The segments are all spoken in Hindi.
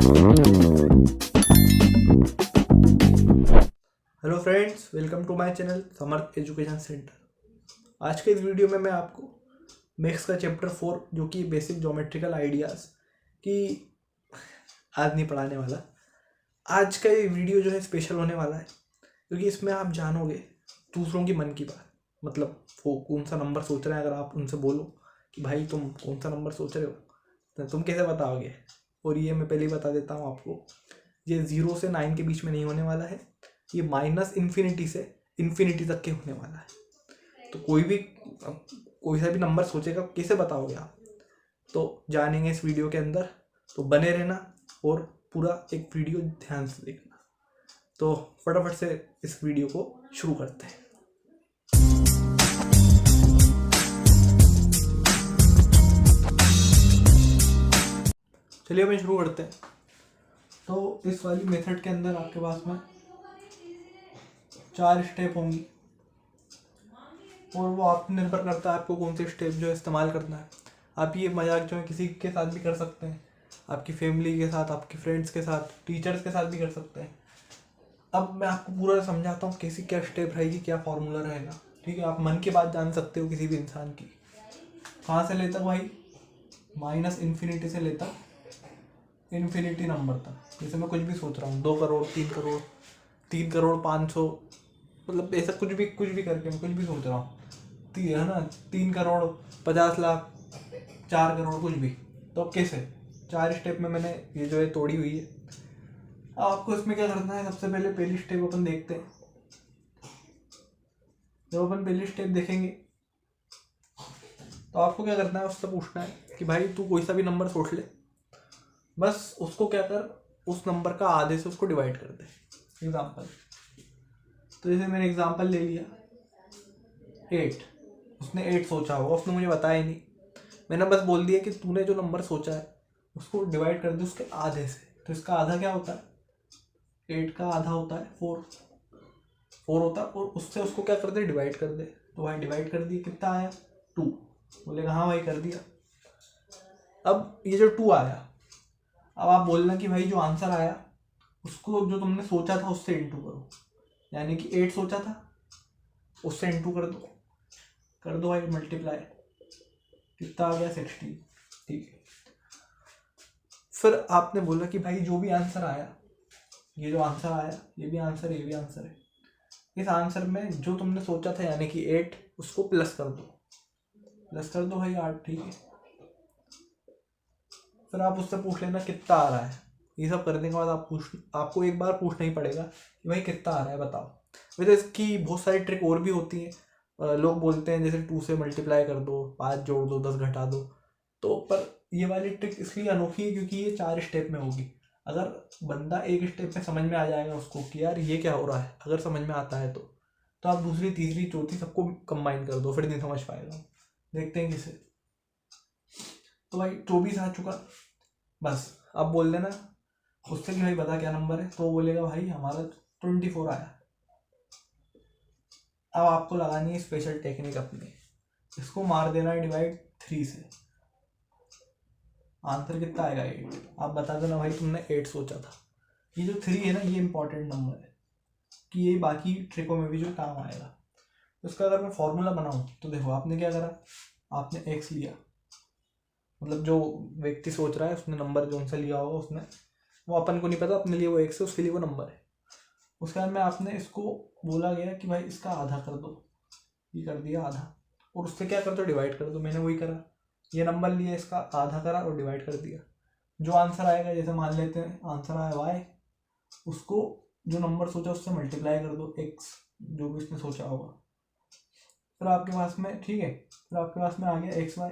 Hello friends, welcome to my channel Samarth education centre. आज के इस वीडियो में मैं आपको मैथ्स का चैप्टर 4 जो कि बेसिक ज्योमेट्रिकल आइडियाज़ की आज नहीं पढ़ाने वाला। आज का ये वीडियो जो है स्पेशल होने वाला है क्योंकि इसमें आप जानोगे दूसरों की मन की बात। मतलब वो कौन सा नंबर सोच रहे हैं, अगर आप उनसे बोलो कि भाई तुम कौन सा नंबर सोच रहे हो तो तुम कैसे बताओगे। और ये मैं पहले ही बता देता हूँ आपको, ये 0 से 9 के बीच में नहीं होने वाला है, ये माइनस इन्फिनिटी से इन्फिनिटी तक के होने वाला है। तो कोई सा भी नंबर सोचेगा कैसे बताओगे आप, तो जानेंगे इस वीडियो के अंदर। तो बने रहना और पूरा एक वीडियो ध्यान से देखना। तो फटाफट से इस वीडियो को शुरू करते हैं। चलिए मैं शुरू करते हैं। तो इस वाली मेथड के अंदर आपके पास में 4 स्टेप होंगी और वो आप निर्भर करता है आपको कौन से स्टेप जो है इस्तेमाल करना है। आप ये मजाक जो है किसी के साथ भी कर सकते हैं, आपकी फैमिली के साथ, आपके फ्रेंड्स के साथ, टीचर्स के साथ भी कर सकते हैं। अब मैं आपको पूरा समझाता हूँ कैसी क्या स्टेप रहेगी, क्या फॉर्मूला रहेगा। ठीक है, आप मन की बात जान सकते हो किसी भी इंसान की। कहाँ से लेता भाई? माइनस इन्फिनिटी से लेता इन्फिनिटी नंबर तक। जैसे मैं कुछ भी सोच रहा हूँ, 2 करोड़, 3 करोड़, 3 करोड़ 500, मतलब ऐसा कुछ भी करके मैं कुछ भी सोच रहा हूँ, है ना, 3 करोड़ 50 लाख, 4 करोड़, कुछ भी। तो कैसे 4 स्टेप में मैंने ये जो है तोड़ी हुई है। अब आपको इसमें क्या करना है, सबसे पहले पहली स्टेप अपन देखते हैं। जब अपन पहली स्टेप देखेंगे तो आपको क्या करना है, उससे पूछना है कि भाई तू कोई सा भी नंबर सोच ले, बस उसको क्या कर, उस नंबर का आधे से उसको डिवाइड कर दे। एग्जाम्पल, तो जैसे मैंने एग्जाम्पल ले लिया 8। उसने 8 सोचा होगा, उसने मुझे बताया ही नहीं, मैंने बस बोल दिया कि तूने जो नंबर सोचा है उसको डिवाइड कर दे उसके आधे से। तो इसका आधा क्या होता है? 8 का आधा होता है 4 होता है, और उससे उसको क्या कर दे, डिवाइड कर दे। तो भाई डिवाइड कर दिया, कितना आया? 2। बोलेगा हाँ भाई कर दिया। अब ये जो 2 आया, अब आप बोलना कि भाई जो आंसर आया उसको जो तुमने सोचा था उससे इंटू करो। यानी कि 8 सोचा था, उससे इंटू कर दो भाई मल्टीप्लाई। कितना आ गया? 16। ठीक है। फिर आपने बोला कि भाई जो भी आंसर आया, ये जो आंसर आया, ये भी आंसर, ये भी आंसर है, इस आंसर में जो तुमने सोचा था यानी कि 8, उसको प्लस कर दो भाई 8। ठीक है। फिर आप उससे पूछ लेना कितना आ रहा है। ये सब करने के बाद आपको एक बार पूछना ही पड़ेगा कि भाई कितना आ रहा है बताओ। वैसे इसकी बहुत सारी ट्रिक और भी होती हैं। लोग बोलते हैं जैसे 2 से मल्टीप्लाई कर दो, 5 जोड़ दो, 10 घटा दो। तो पर ये वाली ट्रिक इसलिए अनोखी है क्योंकि ये 4 स्टेप में होगी। अगर बंदा एक स्टेप में समझ में आ जाएगा उसको कि यार ये क्या हो रहा है, अगर समझ में आता है तो आप दूसरी, तीसरी, चौथी सबको कंबाइन कर दो, फिर नहीं समझ पाएगा। देखते हैं किसे। तो भाई 24 आ चुका, बस अब बोल देना उससे कि भाई बता क्या नंबर है। तो वो बोलेगा भाई हमारा 24 आया। अब आपको लगानी है स्पेशल टेक्निक अपनी, इसको मार देना है डिवाइड 3 से। आंसर कितना आएगा? 8। आप बता देना भाई तुमने 8 सोचा था। ये जो 3 है ना, ये इंपॉर्टेंट नंबर है कि ये बाकी ट्रिकों में भी जो काम आएगा। तो इसका अगर मैं फॉर्मूला बनाऊँ तो देखो, आपने क्या करा, आपने x लिया, मतलब जो व्यक्ति सोच रहा है उसने नंबर जो उनसे लिया होगा उसने, वो अपन को नहीं पता, अपने लिए वो x है, उसके लिए वो नंबर है। उसके बाद में आपने इसको बोला गया कि भाई इसका आधा कर दो, ये कर दिया आधा, और उससे क्या कर दो, डिवाइड कर दो। मैंने वही करा, ये नंबर लिया, इसका आधा करा और डिवाइड कर दिया। जो आंसर आएगा, जैसे मान लेते हैं आंसर आया y, उसको जो नंबर सोचा उससे मल्टीप्लाई कर दो, x जो भी उसने सोचा होगा। फिर आपके पास में, ठीक है, फिर आपके पास में आ गया xy।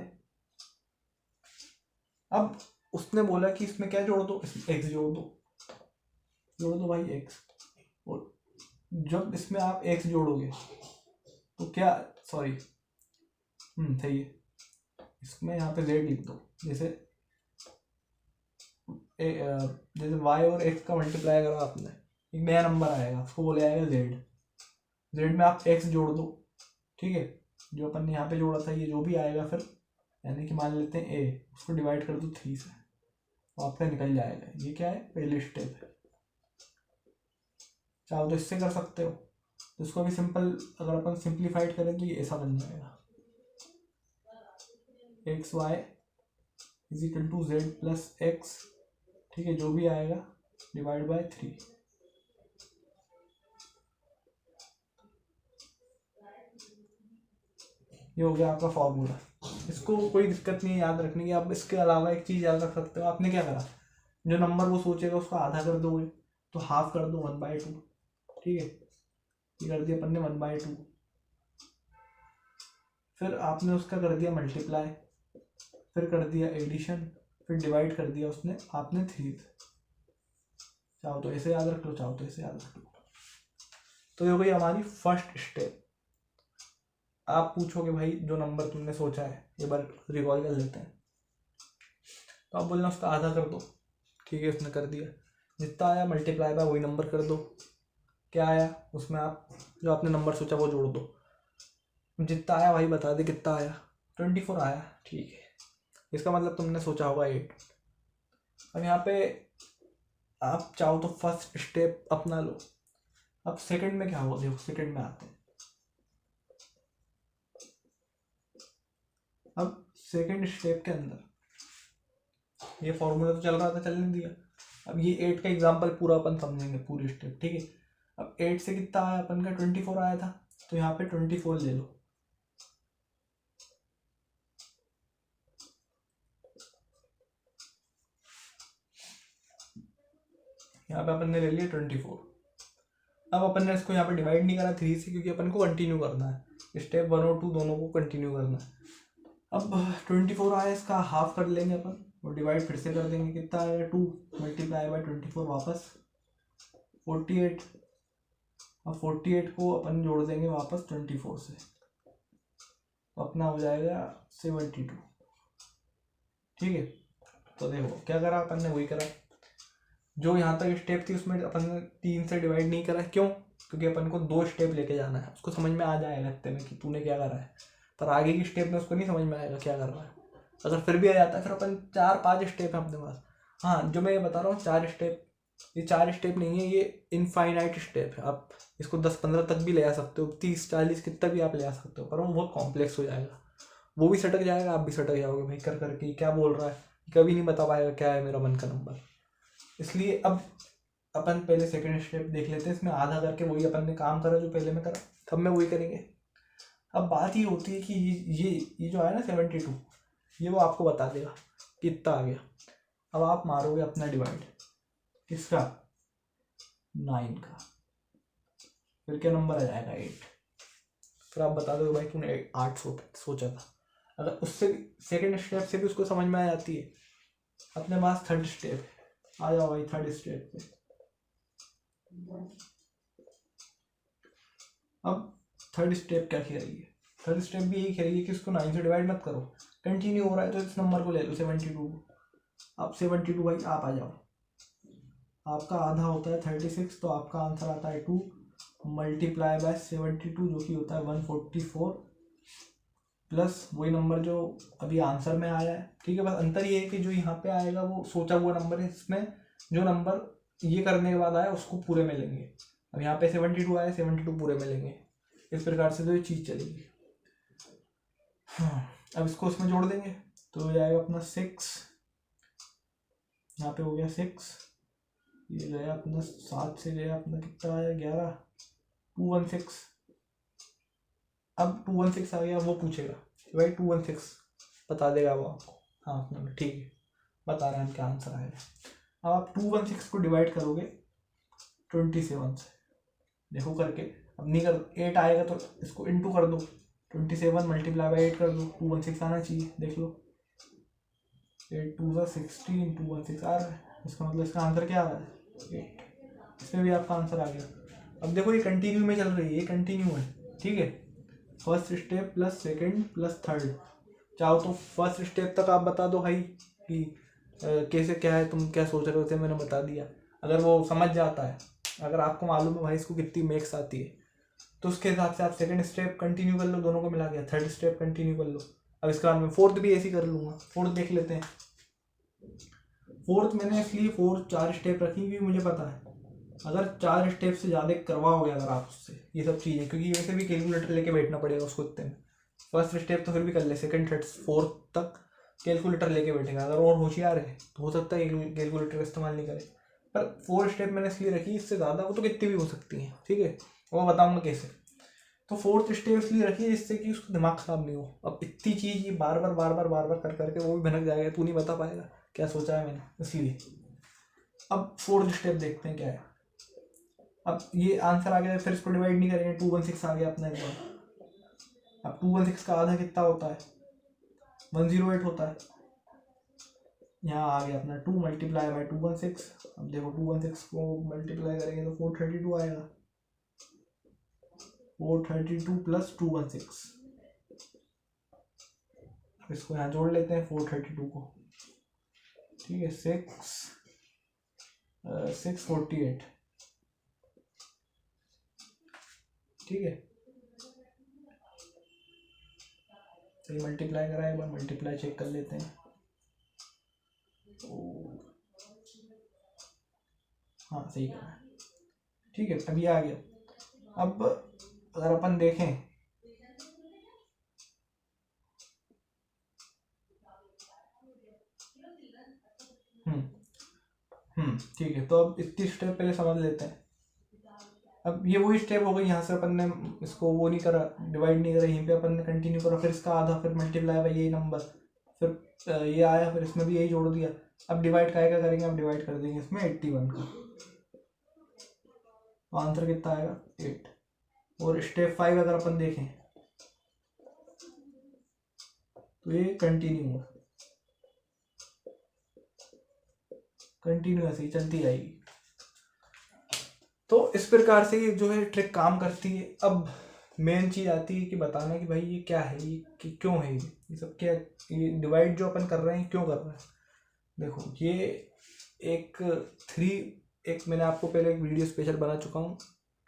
अब उसने बोला कि इसमें क्या जोड़ दो, इसमें x जोड़ दो भाई x। और जब इसमें आप x जोड़ोगे तो क्या, सॉरी, सही है, इसमें यहाँ पे z लिख दो। जैसे y और x का मल्टीप्लाई करा आपने, एक नया नंबर आएगा, उसको बोले आएगा z में आप x जोड़ दो। ठीक है, जो अपन ने यहाँ पे जोड़ा था, ये जो भी आएगा फिर, यानी कि मान लेते हैं a, उसको डिवाइड कर दो 3 से। तो आपका निकल जाएगा। ये क्या है, पहली स्टेप है। चाहो तो इससे कर सकते हो, तो इसको भी सिंपल अगर अपन सिंप्लीफाइड करें तो ये ऐसा बन जाएगा, X Y is equal to Z plus X, ठीक है, जो भी आएगा डिवाइड बाय 3। ये हो गया आपका फॉर्मूला। इसको कोई दिक्कत नहीं है याद रखने की। आप इसके अलावा एक चीज़ याद रख सकते हो, आपने क्या करा, जो नंबर वो सोचेगा उसको आधा कर दोगे, तो हाफ कर दो 1/2, ठीक है, ये कर दिया अपन ने 1/2। फिर आपने उसका कर दिया मल्टीप्लाई, फिर कर दिया एडिशन, फिर डिवाइड कर दिया उसने आपने 3। चाहो तो ऐसे याद रख लो, चाहो तो ऐसे याद रख लो। तो ये हो गई हमारी फर्स्ट स्टेप। आप पूछोगे भाई जो नंबर तुमने सोचा है एक बार रिकॉल कर लेते हैं, तो आप बोलना उसका आधा कर दो, ठीक है, उसने कर दिया। जितना आया मल्टीप्लाई बाय वही नंबर कर दो, क्या आया उसमें आप जो आपने नंबर सोचा वो जोड़ दो। जितना आया भाई बता दे कितना आया, 24 आया, ठीक है। इसका मतलब तुमने सोचा होगा 8। अब यहाँ पे आप चाहो तो फर्स्ट स्टेप अपना लो। अब सेकंड में क्या होगा, देखो सेकंड में आते हैं। अब सेकंड स्टेप के अंदर ये फॉर्मूला तो चल रहा था, चलने दिया। अब ये 8 का एग्जांपल पूरा अपन समझेंगे, पूरी स्टेप, ठीक है। अब 8 से कितना आया अपन का, 24 आया था, तो यहाँ पे 24 ले लो। यहाँ पे अपन ने ले लिया 24। अब अपन ने इसको यहाँ पे डिवाइड नहीं करा 3 से, क्योंकि अपन को कंटिन्यू करना है, स्टेप 1 और 2 दोनों को कंटिन्यू करना है। अब 24 आया, इसका हाफ कर लेंगे अपन और डिवाइड फिर से कर देंगे। कितना आएगा, 2 मल्टीप्लाई बाय 24 वापस 48। अब 48 को अपन जोड़ देंगे वापस 24 से, तो अपना हो जाएगा 72, ठीक है। तो देखो क्या करा अपन ने, वही करा जो यहाँ तक स्टेप थी उसमें अपन ने 3 से डिवाइड नहीं करा। क्यों, क्योंकि अपन को 2 स्टेप लेके जाना है। उसको समझ में आ जाएगा इतने में कि तूने क्या करा है, पर आगे की स्टेप में उसको नहीं समझ में आएगा क्या कर रहा है। अगर फिर भी आ जाता है, फिर अपन 4-5 स्टेप है अपने पास। हाँ, जो मैं ये बता रहा हूँ 4 स्टेप, ये 4 स्टेप नहीं है, ये इनफाइनाइट स्टेप है। आप इसको 10-15 तक भी ले आ सकते हो, 30-40 कितना भी आप ले आ सकते हो, पर वो बहुत कॉम्प्लेक्स हो जाएगा, वो भी सटक जाएगा, आप भी सटक जाओगे भाई कर करके क्या बोल रहा है, कभी नहीं बता पाएगा क्या है मेरा मन का नंबर। इसलिए अब अपन पहले सेकंड स्टेप देख लेते हैं, इसमें आधा करके वही अपन ने काम करा जो पहले में करा, तब में वही करेंगे। अब बात ये होती है कि ये जो है ना 72, ये वो आपको बता देगा कितना आ गया। अब आप मारोगे अपना डिवाइड, किसका, 9 का, फिर क्या नंबर आ जाएगा 8। फिर आप बता दो भाई तूने 8 सोचा था। अगर उससे सेकंड स्टेप से भी उसको समझ में आ जाती है, अपने पास थर्ड स्टेप है, आ जाओ भाई थर्ड स्टेप पे। अब थर्ड स्टेप क्या कह रही है, थर्ड स्टेप भी यही कह रही है कि इसको 9 से डिवाइड मत करो, कंटिन्यू हो रहा है तो इस नंबर को ले लो 72। अब 72 भाई आप आ जाओ, आपका आधा होता है 36, तो आपका आंसर आता है 2 मल्टीप्लाई बाय 72, जो कि होता है 144, प्लस वही नंबर जो अभी आंसर में आया है, ठीक है। बस अंतर ये है कि जो यहाँ पे आएगा वो सोचा हुआ नंबर है, इसमें जो नंबर ये करने के बाद आया उसको पूरे में लेंगे। अब यहाँ पे 72 आया, 72 पूरे में लेंगे, इस प्रकार से तो ये चीज़ चलेगी। हाँ, अब इसको उसमें जोड़ देंगे तो हो जाएगा अपना 6, यहाँ पे हो गया 6, ये गया अपना 7 से गया अपना कितना आया 11, 216। अब 216 आ गया, वो पूछेगा भाई 216 बता देगा वो आपको, हाँ ठीक है बता रहे हैं हम क्या आंसर आएगा। अब आप 216 को डिवाइड करोगे 27 से, देखो करके, अब नहीं कर 8 आएगा तो इसको इनटू कर दो, 27 मल्टीप्लाई बाय 8 कर दो, 216 आना चाहिए, देख लो 8 2 16, 216 आ रहा है, इसका मतलब इसका आंसर क्या आ रहा है 8। इसमें भी आपका आंसर आ गया। अब देखो ये कंटिन्यू में चल रही है, ये कंटिन्यू है, ठीक है, first step plus second plus third. चाहो तो फर्स्ट स्टेप तक आप बता दो भाई कि कैसे क्या है, तुम क्या सोच रहे थे, मैंने बता दिया। अगर वो समझ जाता है, अगर आपको मालूम है भाई इसको कितनी मैक्स आती है, तो उसके हिसाब से आप सेकंड स्टेप कंटिन्यू कर लो, दोनों को मिला के थर्ड स्टेप कंटिन्यू कर लो। अब इसके बाद मैं फोर्थ भी ऐसे ही कर लूँगा। फोर्थ देख लेते हैं। फोर्थ मैंने इसलिए 4 स्टेप रखी क्योंकि मुझे पता है अगर 4 स्टेप से ज़्यादा करवाओगे अगर आप उससे ये सब चीज़ें, क्योंकि वैसे भी कैलकुलेटर लेके बैठना पड़ेगा उसको इतने में। फर्स्ट स्टेप तो फिर भी कर ले, सेकंड थर्ड फोर्थ तक कैलकुलेटर लेके बैठेगा। अगर और होशियार है तो हो सकता है कैलकुलेटर का इस्तेमाल नहीं करे, पर 4 स्टेप मैंने इसलिए रखी, इससे ज़्यादा वो तो कितनी भी हो सकती हैं, ठीक है, वो बताऊँगा कैसे। तो 4th स्टेप इसलिए रखी है जिससे कि उसका दिमाग ख़राब नहीं हो। अब इतनी चीज़ ये बार बार कर करके वो भी भनक जाएगा, तू नहीं बता पाएगा क्या सोचा है मैंने, इसलिए। अब 4th स्टेप देखते हैं क्या है। अब ये आंसर आ गया, फिर इसको डिवाइड नहीं करेंगे, 216 आ गया अपना एकदम। अब 216 का आधा कितना होता है, 108 होता है। यहाँ आ गया अपना 2 मल्टीप्लाई बाई 216। अब देखो 216 को मल्टीप्लाई करेंगे तो 432 आएगा, 432 प्लस 216। इसको यहाँ जोड़ लेते हैं 432 को, ठीक है, 648, ठीक है। सही मल्टीप्लाई करा है, एक बार मल्टीप्लाई चेक कर लेते हैं। हाँ सही करा है, ठीक है। अब ये आ गया। अब अगर अपन देखें ठीक है, तो अब इतनी स्टेप पहले समझ लेते हैं। अब ये वही स्टेप हो गई, यहाँ से अपन ने इसको वो नहीं करा, डिवाइड नहीं करा, यहीं पे अपन ने कंटिन्यू करा, फिर इसका आधा, फिर मल्टीप्लाई बाई यही नंबर, फिर ये आया, फिर इसमें भी यही जोड़ दिया। अब डिवाइड का करेंगे, अब डिवाइड कर देंगे इसमें 81 का, तो आंसर कितना आएगा 8। और स्टेप 5 अगर अपन देखें तो ये कंटिन्यू ऐसे ही चलती जाएगी। तो इस प्रकार से ये जो है ट्रिक काम करती है। अब मेन चीज़ आती है कि बताना कि भाई ये क्या है, ये कि क्यों है, ये सब क्या, ये डिवाइड जो अपन कर रहे हैं क्यों कर रहे हैं। देखो ये एक मैंने आपको पहले एक वीडियो स्पेशल बना चुका हूँ,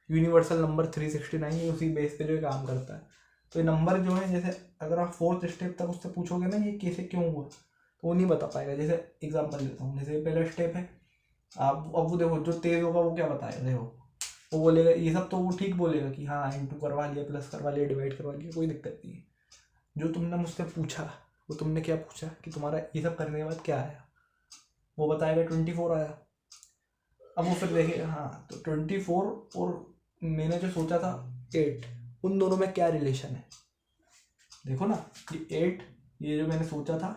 यूनिवर्सल नंबर 369, ये उसी बेस पे जो काम करता है। तो ये नंबर जो है, जैसे अगर आप 4th स्टेप तक उससे पूछोगे ना ये कैसे क्यों हुआ, तो वो नहीं बता पाएगा। जैसे एग्जांपल देता हूँ, जैसे पहला स्टेप है, आप अब वो देखो जो तेज होगा वो क्या बताएगा, देखो वो बोलेगा ये सब, तो वो ठीक बोलेगा कि हाँ इंटू करवा लिया, प्लस करवा लिया, डिवाइड करवा लिया, कोई दिक्कत नहीं है। जो तुमने मुझसे पूछा वो तुमने क्या पूछा कि तुम्हारा ये सब करने के बाद क्या आया, वो बताएगा 24 आया। अब वो फिर देखेगा हाँ तो 24 और मैंने जो सोचा था 8, उन दोनों में क्या रिलेशन है। देखो ना ये 8, ये जो मैंने सोचा था,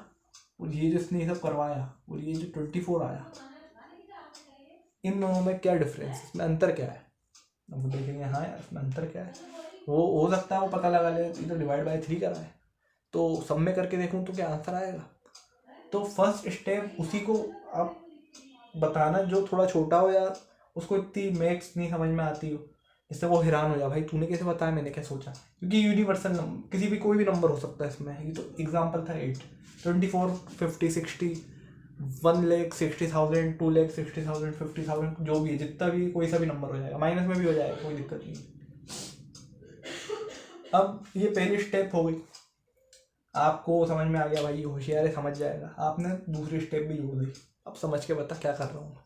और ये जो इसने ये सब करवाया, और ये जो 24 आया, इन दोनों में क्या डिफरेंस है, इसमें अंतर क्या है। अब देखेंगे हाँ यार इसमें अंतर क्या है, वो हो सकता है वो पता लगा ले, ये तो डिवाइड बाय 3 करा है, तो सब में करके देखूँ तो क्या आंसर आएगा। तो फर्स्ट स्टेप उसी को आप बताना जो थोड़ा छोटा हो या उसको इतनी मैथ्स नहीं समझ में आती हो, इससे वो हैरान हो जाए भाई तूने कैसे बताया, मैंने क्या सोचा, क्योंकि यूनिवर्सल नंबर किसी भी कोई भी नंबर हो सकता है इसमें। ये तो एग्जांपल था 8, 24, 50, 60, 1,60,000, 2,60,000, 50,000, जो भी है, जितना भी कोई सा भी नंबर हो जाएगा, माइनस में भी हो जाएगा, कोई दिक्कत नहीं। अब ये पहली स्टेप हो गई, आपको समझ में आ गया भाई होशियार है समझ जाएगा। आपने दूसरी स्टेप भी जोड़ दी, अब समझ के बता क्या कर रहा हूँ।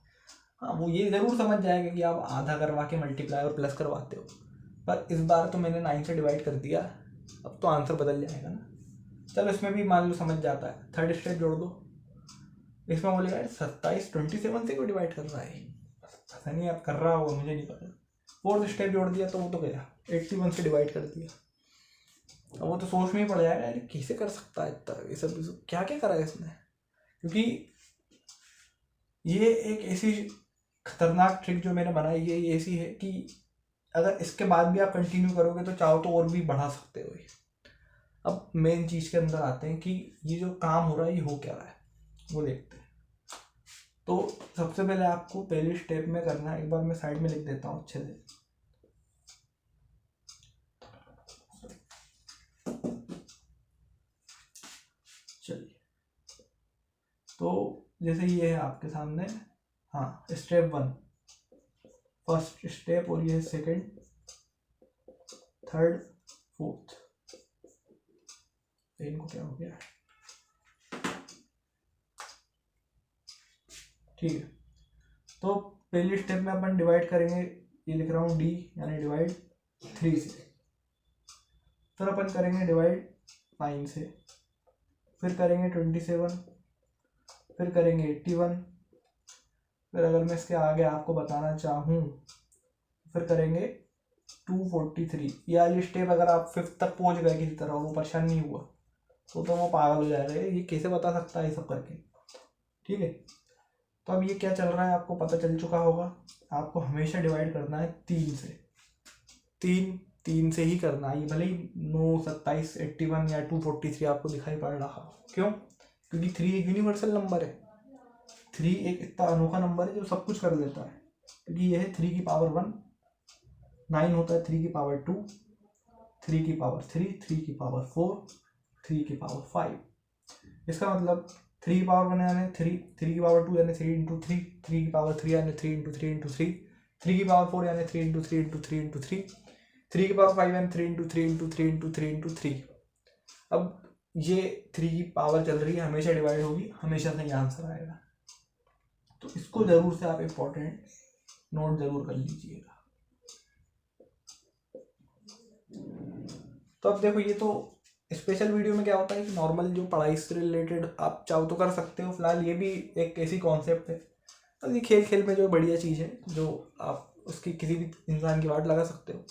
हाँ वो ये ज़रूर समझ जाएगा कि आप आधा करवा के मल्टीप्लाई और प्लस करवाते हो, पर इस बार तो मैंने 9 से डिवाइड कर दिया, अब तो आंसर बदल जाएगा ना। चलो इसमें भी मान लो समझ जाता है। थर्ड स्टेप जोड़ दो, इसमें बोलेगा 27 27 से क्यों डिवाइड कर रहा है, पता नहीं आप कर रहा होगा, मुझे नहीं पता। फोर्थ स्टेप जोड़ दिया तो वो तो गया 81 से डिवाइड कर दिया। अब वो तो सोच में ही पड़ जाएगा यार कैसे कर सकता है इतना, ये सब क्या क्या करा है इसने, क्योंकि ये एक ऐसी खतरनाक ट्रिक जो मैंने बनाई है, ये ऐसी है कि अगर इसके बाद भी आप कंटिन्यू करोगे तो चाहो तो और भी बढ़ा सकते हो। अब मेन चीज़ के अंदर आते हैं कि ये जो काम हो रहा है ये हो क्या रहा है, वो देखते हैं। तो सबसे पहले आपको पहले स्टेप में करना है, एक बार मैं साइड में लिख देता हूँ अच्छे से। चलिए तो जैसे ये है आपके सामने, हाँ स्टेप 1 फर्स्ट स्टेप, और ये है सेकेंड, थर्ड, फोर्थ। इनको क्या हो गया, ठीक है, तो पहली स्टेप में अपन डिवाइड करेंगे, ये लिख रहा हूँ डी यानी डिवाइड 3 से, फिर अपन करेंगे डिवाइड 9 से, फिर करेंगे 27, फिर करेंगे 81, फिर अगर मैं इसके आगे आपको बताना चाहूँ फिर करेंगे 243। ये वाली स्टेप अगर आप 5th तक पहुँच गए किसी तरह, वो परेशान नहीं हुआ तो वो पागल हो जाएगा, ये कैसे बता सकता है ये सब करके। ठीक है, तो अब ये क्या चल रहा है आपको पता चल चुका होगा। आपको हमेशा डिवाइड करना है 3 से, 3 से ही करना है। ये भले ही 9, 27, 81 या 243 आपको दिखाई पड़ रहा हो, क्यों? क्योंकि 3 एक यूनिवर्सल नंबर है। 3 एक इतना अनोखा नंबर है जो सब कुछ कर लेता है, क्योंकि यह है 3 की पावर 1, 9 होता है 3 की पावर 2, 3 की पावर 3, 3 की पावर 4, 3 की पावर 5। इसका मतलब 3 की पावर 1 यानी 3, 3 की पावर 2 यानी 3 इंटू 3, 3 की पावर 3 यानी 3 इंटू 3 इंटू 3, 3 की पावर 4 यानी 3 इंटू 3 इंटू 3 इंटू 3, 3 की पावर 5 यानी 3 इंटू 3 इंटू 3 इंटू 3 इंटू 3। अब ये 3 की पावर चल रही है, हमेशा डिवाइड होगी, हमेशा सही आंसर आएगा। तो इसको जरूर से आप इम्पोर्टेंट नोट जरूर कर लीजिएगा। तो अब देखो, ये तो स्पेशल वीडियो में क्या होता है कि नॉर्मल जो पढ़ाई से रिलेटेड आप चाहो तो कर सकते हो। फिलहाल ये भी एक ऐसी कॉन्सेप्ट है, अब ये खेल खेल में जो बढ़िया चीज़ है जो आप उसकी किसी भी इंसान की वाट लगा सकते हो।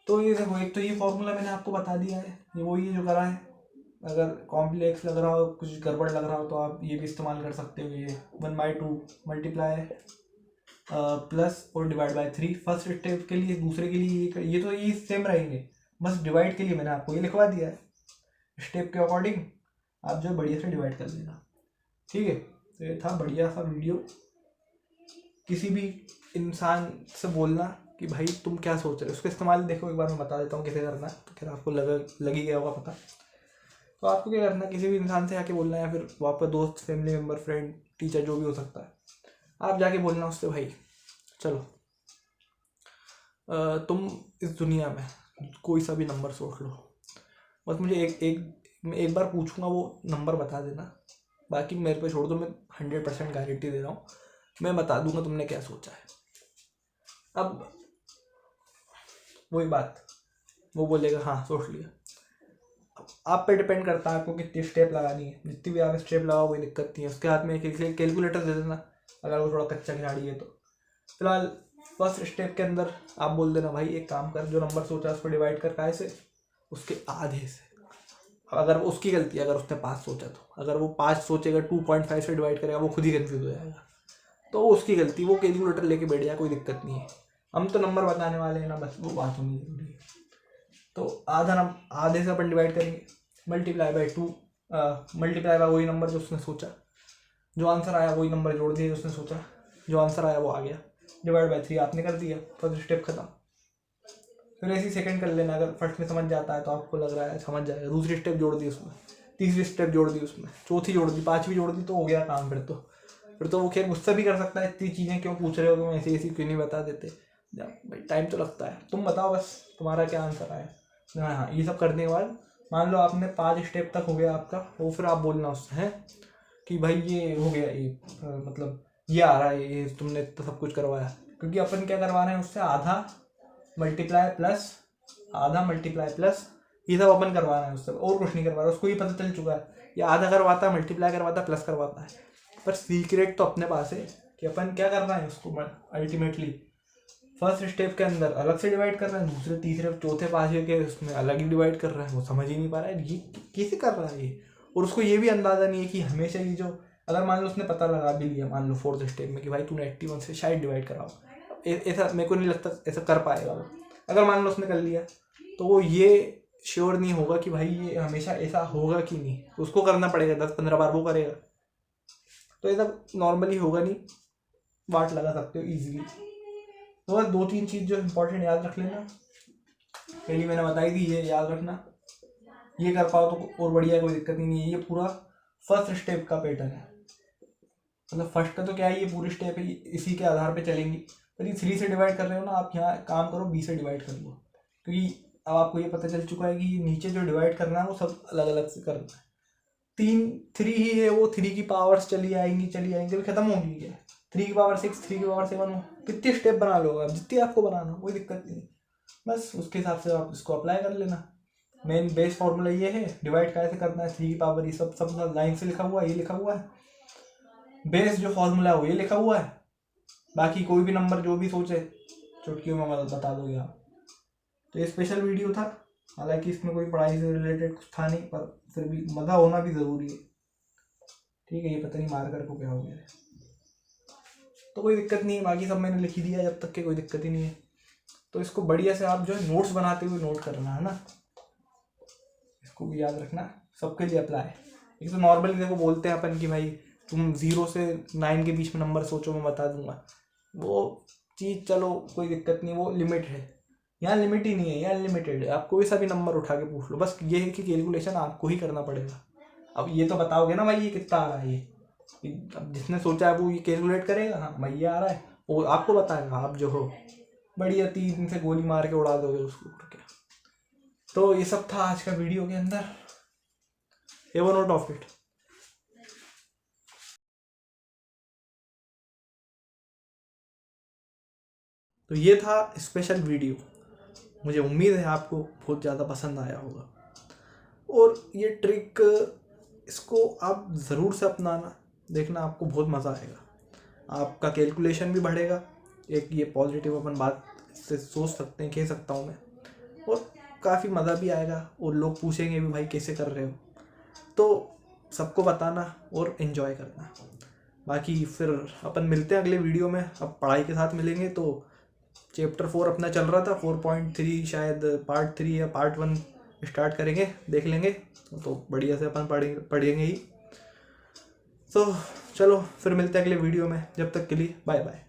तो ये देखो, एक तो ये फॉर्मूला मैंने आपको बता दिया है, ये वही है जो करा है। अगर कॉम्प्लेक्स लग रहा हो, कुछ गड़बड़ लग रहा हो, तो आप ये भी इस्तेमाल कर सकते हो। ये 1/2 मल्टीप्लाई प्लस और डिवाइड बाय 3 फर्स्ट स्टेप के लिए, दूसरे के लिए ये तो ये सेम रहेंगे, बस डिवाइड के लिए मैंने आपको ये लिखवा दिया है। स्टेप के अकॉर्डिंग आप जो बढ़िया से डिवाइड कर लेना। ठीक है, तो ये था बढ़िया सा वीडियो। किसी भी इंसान से बोलना कि भाई तुम क्या सोच रहे हो, उसका इस्तेमाल देखो एक बार मैं बता देता हूँ कैसे करना है, तो फिर आपको लग ही गया होगा पता। तो आपको क्या करना है, किसी भी इंसान से आके बोलना है, या फिर वो आपका दोस्त, फैमिली मेम्बर, फ्रेंड, टीचर, जो भी हो सकता है, आप जाके बोलना उससे, भाई चलो तुम इस दुनिया में कोई सा भी नंबर सोच लो, बस मुझे एक बार पूछूंगा, वो नंबर बता देना, बाकी मेरे पे छोड़ दो, मैं 100% गारंटी दे रहा हूँ, मैं बता दूंगा तुमने क्या सोचा है। अब वही बात, वो बोलेगा हाँ सोच लिया। आप पे डिपेंड करता है आपको कितनी स्टेप लगानी है, जितनी भी आप स्टेप लगाओ कोई दिक्कत नहीं है। उसके हाथ में एक कैलकुलेटर दे देना अगर वो थोड़ा कच्चा खिलाड़ी है तो। फिलहाल फर्स्ट स्टेप के अंदर आप बोल देना, भाई एक काम कर, जो नंबर सोचा उसको डिवाइड कर काय से, उसके आधे से। अगर वो उसकी गलती है, अगर उसने 5 सोचा तो, अगर वो 5 सोचेगा 2.5 से डिवाइड करेगा, वो खुद ही कन्फ्यूज हो जाएगा, तो वो उसकी गलती, वो कैलकुलेटर लेके बैठ जाए, कोई दिक्कत नहीं है। हम तो नंबर बताने वाले हैं ना, बस वो बात होनी जरूरी है। तो आधे से अपन डिवाइड करेंगे, मल्टीप्लाई बाय 2, मल्टीप्लाई बाय वही नंबर जो उसने सोचा, जो आंसर आया वही नंबर जोड़ दिया जो उसने सोचा, जो आंसर आया वो आ गया, डिवाइड बाय 3 आपने कर दिया, फर्स्ट स्टेप खत्म। फिर ऐसी सेकंड कर लेना, अगर फर्स्ट में समझ जाता है तो आपको लग रहा है समझ जाएगा, दूसरी स्टेप जोड़ दी उसमें, तीसरी स्टेप जोड़ दी उसमें, चौथी जोड़ दी, 5वीं जोड़ दी, तो हो गया काम। फिर तो वो खैर गुस्सा भी कर सकता है, इतनी चीज़ें क्यों पूछ रहे हो, तुम ऐसी ऐसी क्यों नहीं बता देते। भाई टाइम तो लगता है, तुम बताओ बस तुम्हारा क्या आंसर आया। हाँ, ये सब करने के बाद मान लो आपने 5 स्टेप तक हो गया आपका, वो फिर आप बोलना उससे है कि भाई ये हो गया, ये मतलब ये आ रहा है, ये तुमने तो सब कुछ करवाया। क्योंकि अपन क्या करवा रहे हैं उससे, आधा मल्टीप्लाई प्लस, आधा मल्टीप्लाई प्लस, ये सब अपन करवा रहे हैं उससे, और कुछ नहीं करवा रहा। उसको ये पता चल चुका है ये आधा करवाता, मल्टीप्लाई करवाता, प्लस करवाता है, पर सीक्रेट तो अपने पास है कि अपन क्या कर रहे हैं उसको अल्टीमेटली फर्स्ट स्टेप के अंदर अलग से डिवाइड कर रहे हैं, दूसरे, तीसरे, चौथे, 5वें के उसमें अलग ही डिवाइड कर रहे हैं। वो समझ ही नहीं पा रहा है ये कैसे कर रहा है ये, और उसको ये भी अंदाज़ा नहीं है कि हमेशा ये जो, अगर मान लो उसने पता लगा भी लिया, मान लो 4th स्टेप में कि भाई तूने 81 से शायद डिवाइड कराओ, ऐसा मेरे को नहीं लगता ऐसा कर पाएगा वो। अगर मान लो उसने कर लिया तो वो ये श्योर नहीं होगा कि भाई ये हमेशा ऐसा होगा कि नहीं, उसको करना पड़ेगा 10-15 बार, वो करेगा तो ऐसा नॉर्मली होगा नहीं, वाट लगा सकते हो ईजिली। तो बस 2-3 चीज़ जो इम्पोर्टेंट याद रख लेना, पहली मैंने बताई थी, ये याद रखना, ये कर पाओ तो और बढ़िया, कोई दिक्कत नहीं है। ये पूरा फर्स्ट स्टेप का पैटर्न है, मतलब फर्स्ट का तो क्या है, ये पूरी स्टेप है, इसी के आधार पे चलेंगी। पर ये 3 से डिवाइड कर रहे हो ना आप, यहाँ काम करो 20 से डिवाइड कर लो, क्योंकि अब आपको ये पता चल चुका है कि नीचे जो डिवाइड करना है वो सब अलग अलग से करना है। थ्री ही है वो, 3 की पावर्स चली आएंगी कभी खत्म होगी क्या? 3 की पावर 6, 3 की पावर 7 हो, कितने स्टेप बना लो आप, जितनी आपको बनाना कोई दिक्कत नहीं। बस उसके हिसाब से आप इसको अप्लाई कर लेना। मेन बेस फॉर्मूला ये है, डिवाइड कैसे करना है, 3 की पावर, ये सब लाइन से लिखा हुआ है, ये लिखा हुआ है। बेस जो फॉर्मूला है वो ये लिखा हुआ है। बाकी कोई भी नंबर जो भी सोचे चुटकियों में मदद बता दोगे आप। तो ये स्पेशल वीडियो था, हालांकि इसमें कोई पढ़ाई से रिलेटेड कुछ था नहीं, पर फिर भी मज़ा होना भी ज़रूरी है। ठीक है, ये पता नहीं मार कर को क्या हो गया, तो कोई दिक्कत नहीं है, बाकी सब मैंने लिख ही दिया जब तक के कोई दिक्कत ही नहीं है। तो इसको बढ़िया से आप जो है नोट्स बनाते हुए नोट करना है ना, इसको भी याद रखना, सबके लिए अप्लाई। एक तो नॉर्मली देखो बोलते हैं अपन कि भाई तुम 0 से 9 के बीच में नंबर सोचो, मैं बता दूंगा, वो चीज़ चलो कोई दिक्कत नहीं, वो लिमिट है। यहाँ लिमिट ही नहीं है, यहाँ अनलिमिटेड है, आप कोई सा भी नंबर उठा के पूछ लो, बस ये है कि कैलकुलेशन आपको ही करना पड़ेगा। अब ये तो बताओगे ना भाई ये कितना आ रहा है, ये अब जिसने सोचा है वो ये कैलकुलेट करेगा, हाँ भाई ये आ रहा है, वो आपको बताएगा, आप जो हो बढ़िया 3 से गोली मार के उड़ा दोगे उसको उड़ के। तो ये सब था आज का वीडियो के अंदर, ये वो नोट ऑफ इट। तो ये था स्पेशल वीडियो, मुझे उम्मीद है आपको बहुत ज़्यादा पसंद आया होगा। और ये ट्रिक इसको आप ज़रूर से अपनाना, देखना आपको बहुत मज़ा आएगा, आपका कैलकुलेशन भी बढ़ेगा। एक ये पॉजिटिव अपन बात से सोच सकते हैं, कह सकता हूँ मैं, और काफ़ी मज़ा भी आएगा, और लोग पूछेंगे भी भाई कैसे कर रहे हो, तो सबको बताना और इन्जॉय करना। बाकी फिर अपन मिलते हैं अगले वीडियो में, अब पढ़ाई के साथ मिलेंगे। तो चैप्टर 4 अपना चल रहा था, 4.3 शायद पार्ट 3 या पार्ट 1 स्टार्ट करेंगे, देख लेंगे, तो बढ़िया से अपन पढ़ेंगे ही। तो चलो फिर मिलते हैं अगले वीडियो में, जब तक के लिए बाय बाय।